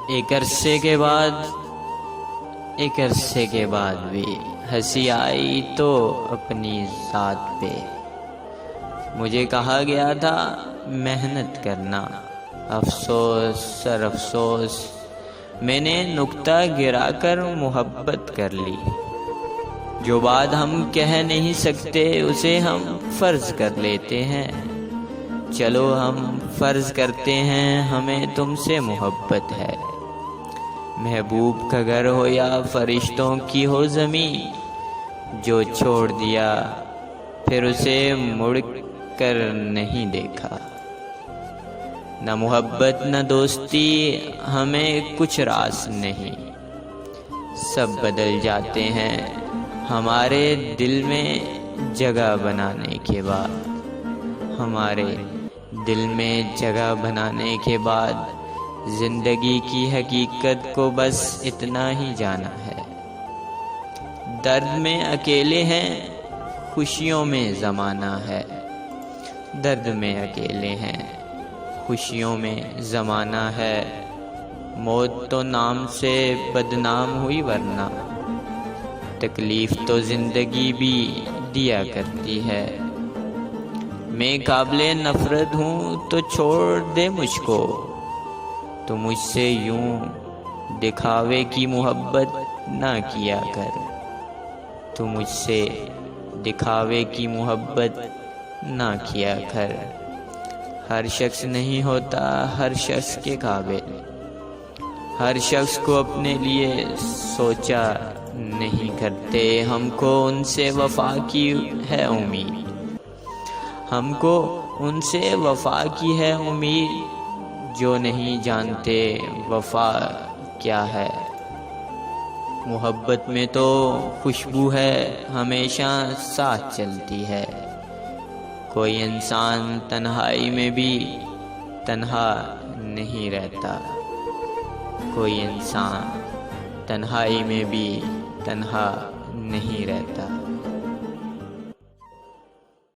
ایک عرصے کے بعد بھی ہنسی آئی تو اپنی ذات پہ۔ مجھے کہا گیا تھا محنت کرنا، افسوس سر افسوس، میں نے نقطہ گرا کر محبت کر لی۔ جو بات ہم کہہ نہیں سکتے اسے ہم فرض کر لیتے ہیں۔ چلو ہم فرض کرتے ہیں ہمیں تم سے محبت ہے۔ محبوب کا گھر ہو یا فرشتوں کی ہو زمین، جو چھوڑ دیا پھر اسے مڑ کر نہیں دیکھا۔ نہ محبت نہ دوستی ہمیں کچھ راس نہیں، سب بدل جاتے ہیں ہمارے دل میں جگہ بنانے کے بعد۔ ہمارے دل میں جگہ بنانے کے بعد زندگی کی حقیقت کو بس اتنا ہی جانا ہے۔ درد میں اکیلے ہیں، خوشیوں میں زمانہ ہے۔ درد میں اکیلے ہیں، خوشیوں میں زمانہ ہے۔ موت تو نام سے بدنام ہوئی ورنہ تکلیف تو زندگی بھی دیا کرتی ہے۔ میں قابل نفرت ہوں تو چھوڑ دے مجھ کو، تو مجھ سے یوں دکھاوے کی محبت نہ کیا کر۔ تو مجھ سے دکھاوے کی محبت نہ کیا کر۔ ہر شخص نہیں ہوتا ہر شخص کے قابل، ہر شخص کو اپنے لیے سوچا نہیں کرتے۔ ہم کو ان سے وفا کی ہے امید، ہم کو ان سے وفا کی ہے امید، جو نہیں جانتے وفا کیا ہے۔ محبت میں تو خوشبو ہے ہمیشہ ساتھ چلتی ہے۔ کوئی انسان تنہائی میں بھی تنہا نہیں رہتا، کوئی انسان تنہائی میں بھی تنہا نہیں رہتا۔